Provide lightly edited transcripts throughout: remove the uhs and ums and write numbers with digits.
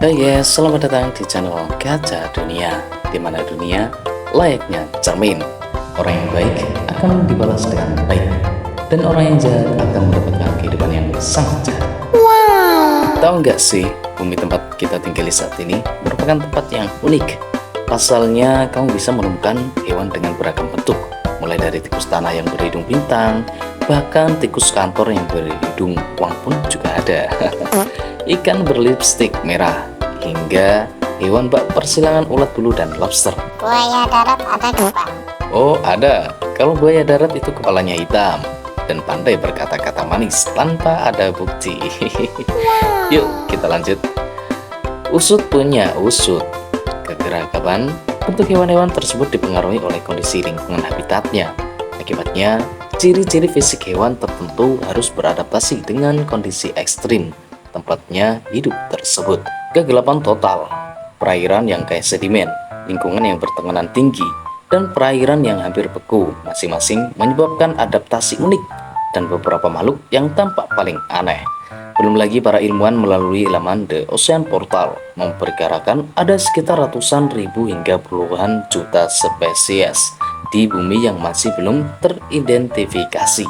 Hai guys, selamat datang di channel Gacha Dunia, di mana dunia layaknya cermin. Orang yang baik akan dibalas dengan baik, dan orang yang jahat akan mendapatkan kehidupan yang sangat jahat. Tahu nggak sih, bumi tempat kita tinggali saat ini merupakan tempat yang unik. Pasalnya, kamu bisa menemukan hewan dengan beragam bentuk, mulai dari tikus tanah yang berhidung bintang, bahkan tikus kantor yang berhidung uang pun juga ada. Ikan berlipstik merah, hingga hewan bak persilangan ulat bulu dan lobster. Buaya darat ada nggak, Pak? Oh, ada. Kalau buaya darat itu kepalanya hitam dan pandai berkata-kata manis tanpa ada bukti. Yuk, kita lanjut. Usut punya usut. Kegeragaman bentuk hewan-hewan tersebut dipengaruhi oleh kondisi lingkungan habitatnya. Akibatnya, ciri-ciri fisik hewan tertentu harus beradaptasi dengan kondisi ekstrim tempatnya hidup tersebut. Kegelapan total, perairan yang kayak sedimen, lingkungan yang bertekanan tinggi, dan perairan yang hampir beku masing-masing menyebabkan adaptasi unik dan beberapa makhluk yang tampak paling aneh. Belum lagi para ilmuwan melalui laman The Ocean Portal memperkirakan ada sekitar ratusan ribu hingga puluhan juta spesies di bumi yang masih belum teridentifikasi.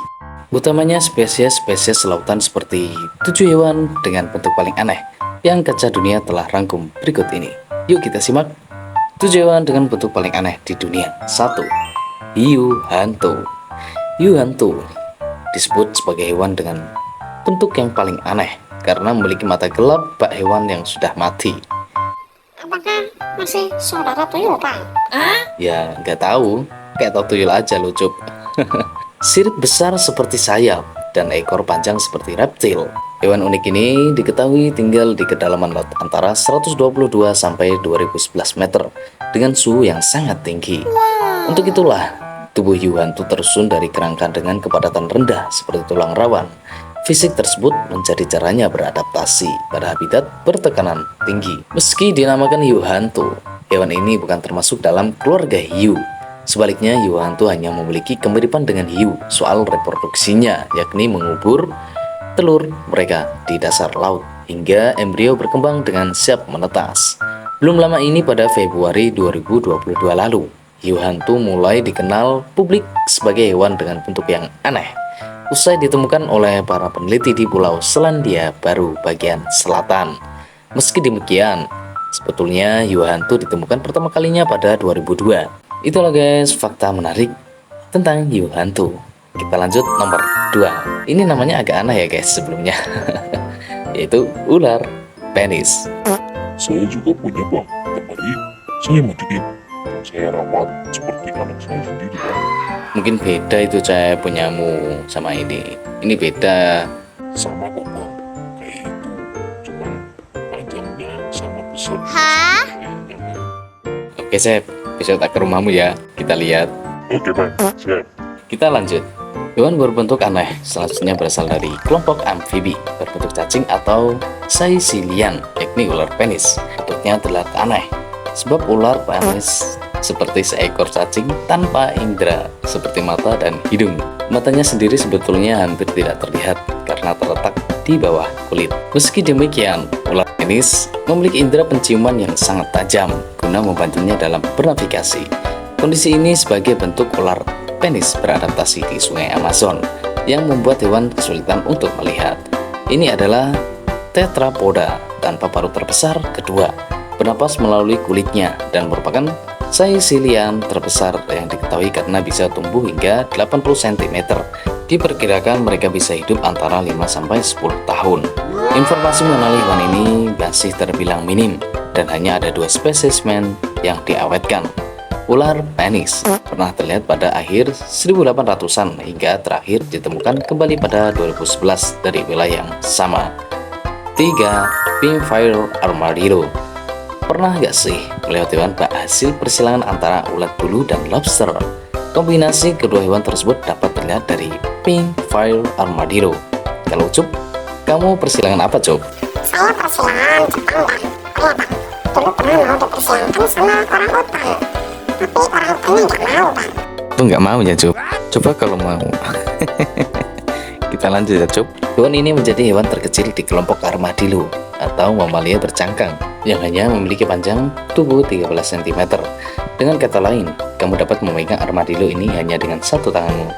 Utamanya spesies-spesies lautan seperti 7 hewan dengan bentuk paling aneh yang Gacha Dunia telah rangkum berikut ini. Yuk kita simak 7 hewan dengan bentuk paling aneh di dunia. 1. Hiu hantu. Hiu hantu disebut sebagai hewan dengan bentuk yang paling aneh karena memiliki mata gelap bak hewan yang sudah mati. Apakah masih saudara tuyul, Pak? Ya nggak tahu, kayak tahu tuyul aja lu Cup. Sirip besar seperti sayap dan ekor panjang seperti reptil. Hewan unik ini diketahui tinggal di kedalaman laut antara 122 sampai 2011 meter dengan suhu yang sangat tinggi. Untuk itulah, tubuh hiu hantu tersusun dari kerangka dengan kepadatan rendah seperti tulang rawan. Fisik tersebut menjadi caranya beradaptasi pada habitat bertekanan tinggi. Meski dinamakan hiu hantu, hewan ini bukan termasuk dalam keluarga hiu. Sebaliknya, hiu hantu hanya memiliki kemiripan dengan hiu soal reproduksinya, yakni mengubur telur mereka di dasar laut hingga embrio berkembang dengan siap menetas. Belum lama ini pada Februari 2022 lalu, hiu hantu mulai dikenal publik sebagai hewan dengan bentuk yang aneh. Usai ditemukan oleh para peneliti di Pulau Selandia Baru bagian selatan. Meski demikian, sebetulnya hiu hantu ditemukan pertama kalinya pada 2002. Itulah guys fakta menarik tentang hiu hantu. Kita lanjut nomor 2. Ini namanya agak aneh ya guys sebelumnya. Yaitu ular penis. Saya juga punya bang, tapi saya mandiin. Saya rawat seperti anak saya sendiri bang. Mungkin beda itu saya punyamu sama ini. Ini beda. Sama kok bang, kayak itu. Cuman panjangnya sama besar. Hah? Oke Sep, besok tak ke rumahmu ya. Kita lihat. Oke bang, siap. Kita lanjut. Hewan berbentuk aneh selanjutnya berasal dari kelompok amfibi berbentuk cacing atau saisilian, yakni ular penis. Bentuknya terlihat aneh sebab ular penis seperti seekor cacing tanpa indera seperti mata dan hidung. Matanya sendiri sebetulnya hampir tidak terlihat karena terletak di bawah kulit. Meski demikian, ular penis memiliki indera penciuman yang sangat tajam guna membantunya dalam bernavigasi. Kondisi ini sebagai bentuk ular penis beradaptasi di sungai Amazon yang membuat hewan kesulitan untuk melihat. Ini adalah tetrapoda tanpa paruh terbesar kedua, bernapas melalui kulitnya dan merupakan saisilian terbesar yang diketahui karena bisa tumbuh hingga 80 cm. Diperkirakan mereka bisa hidup antara 5-10 tahun. Informasi mengenai hewan ini masih terbilang minim dan hanya ada 2 spesimen yang diawetkan. Ular penis pernah terlihat pada akhir 1800-an hingga terakhir ditemukan kembali pada 2011 dari wilayah yang sama. 3. Pinkfire armadillo. Pernah gak sih melihat hewan bak hasil persilangan antara ulat bulu dan lobster? Kombinasi kedua hewan tersebut dapat terlihat dari Pinkfire armadillo. Kalau Cup, kamu persilangan apa Cup? Saya persilangan Jepang, Bang. Oh ya, Bang. Dulu pernah mau dipersilangan sama orang hutan. Tapi orang hutannya nggak mau, Bang. Itu nggak mau ya Cup? Coba kalau mau. Kita lanjut ya Cup. Hewan ini menjadi hewan terkecil di kelompok armadillo atau mamalia bercangkang. yang hanya memiliki panjang tubuh 13 cm. Dengan kata lain, kamu dapat memegang armadillo ini hanya dengan satu tanganmu.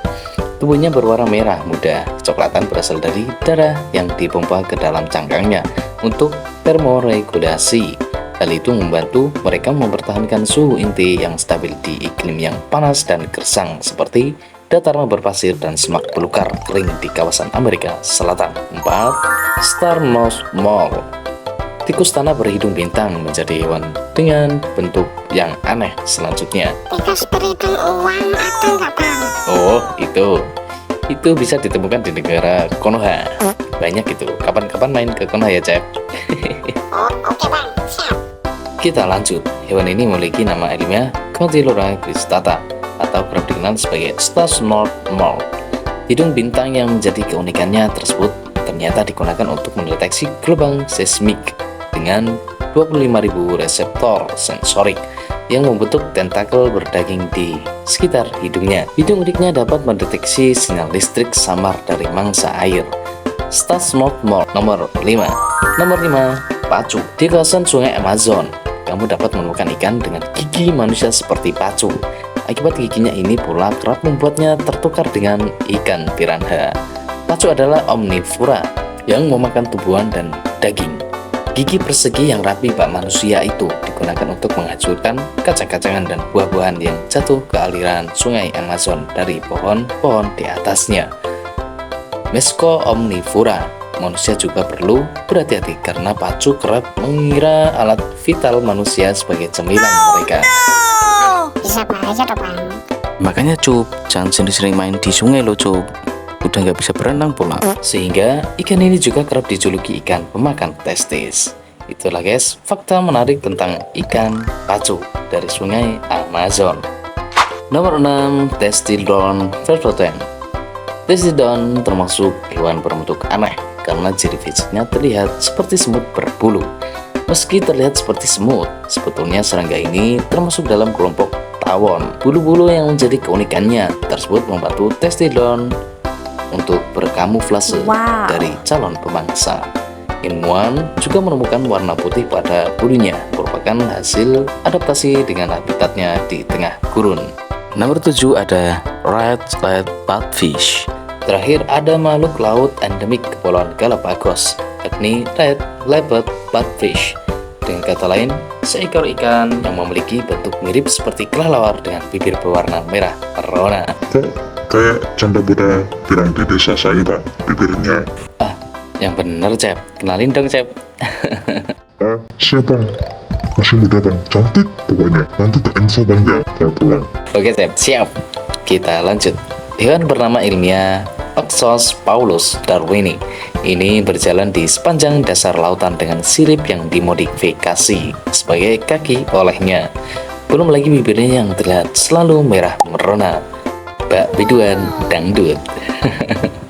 Tubuhnya berwarna merah muda, kecoklatan berasal dari darah yang dipompa ke dalam cangkangnya untuk termoregulasi. Hal itu membantu mereka mempertahankan suhu inti yang stabil di iklim yang panas dan gersang seperti dataran berpasir dan semak belukar kering di kawasan Amerika Selatan. 4. Star Mouse Mole. Tikus tanah berhidung bintang menjadi hewan dengan bentuk yang aneh selanjutnya. Tikus berhidung uang atau nggak tahu? Oh, itu bisa ditemukan di negara Konoha. Banyak itu. Kapan-kapan main ke Konoha ya, Cep. Oh, oke bang, siap. Kita lanjut. Hewan ini memiliki nama ilmiah Cotyloda cristata atau kerap dikenal sebagai Stars North Mole. Hidung bintang yang menjadi keunikannya tersebut ternyata digunakan untuk mendeteksi gelombang seismik dengan 25.000 reseptor sensorik yang membentuk tentakel berdaging di sekitar hidungnya. Hidung uniknya dapat mendeteksi sinyal listrik samar dari mangsa air. Stars North Mole nomor 5. Nomor 5, pacu. Di kawasan sungai Amazon, kamu dapat menemukan ikan dengan gigi manusia seperti pacu. Akibat giginya ini pula kerap membuatnya tertukar dengan ikan piranha. Pacu adalah omnivora yang memakan tumbuhan dan daging. Gigi persegi yang rapi bak manusia itu digunakan untuk menghancurkan kacang-kacangan dan buah-buahan yang jatuh ke aliran sungai Amazon dari pohon-pohon di atasnya. Mesko omnivora. Manusia juga perlu berhati-hati karena pacu kerap mengira alat vital manusia sebagai cemilan mereka. Bisa bahaya dong bang. Makanya Cup, jangan sering-sering main di sungai lo Cup. Udah nggak bisa berenang pula. Sehingga ikan ini juga kerap dijuluki ikan pemakan testis. Itulah guys, fakta menarik tentang ikan pacu dari sungai Amazon. Nomor 6, Testodon vertoten. Testodon termasuk hewan berbentuk aneh karena ciri fisiknya terlihat seperti semut berbulu. Meski terlihat seperti semut, sebetulnya serangga ini termasuk dalam kelompok tawon. Bulu-bulu yang menjadi keunikannya tersebut membantu Testodon untuk berkamuflase dari calon pemangsa. Ilmuwan juga menemukan warna putih pada bulunya merupakan hasil adaptasi dengan habitatnya di tengah gurun. Nomor 7 ada red-legged pupfish. Terakhir ada makhluk laut endemik Kepulauan Galapagos, yakni red-legged pupfish. Dengan kata lain, seekor ikan yang memiliki bentuk mirip seperti kelelawar dengan bibir berwarna merah merona. Kok kayak janda muda bilang di desa saya bang, bibirnya. Yang bener Cep, kenalin dong Cep. Siap bang, masih muda bang, cantik pokoknya. Nanti tak info bang ya, saya pulang. Oke Cep, siap. Kita lanjut. Hewan bernama ilmiah Oxus paulus darwini. Ini berjalan di sepanjang dasar lautan dengan sirip yang dimodifikasi sebagai kaki olehnya. Belum lagi bibirnya yang terlihat selalu merah merona. Bak biduan dangdut.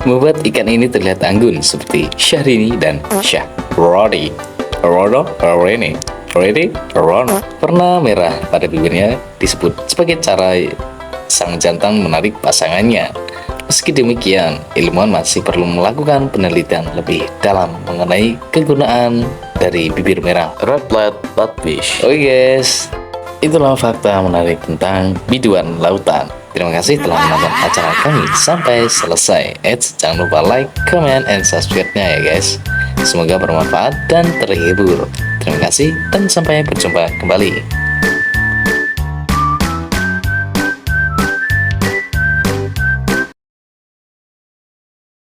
Membuat ikan ini terlihat anggun seperti Syahrini dan Syahroni. Warna merah pada bibirnya disebut sebagai cara sang jantan menarik pasangannya. Meski demikian, ilmuwan masih perlu melakukan penelitian lebih dalam mengenai kegunaan dari bibir merah red-legged pupfish. Oke guys, itulah fakta menarik tentang biduan lautan. Terima kasih telah menonton acara kami sampai selesai. Jangan lupa like, comment, and subscribe-nya ya guys. Semoga bermanfaat dan terhibur. Terima kasih dan sampai berjumpa kembali.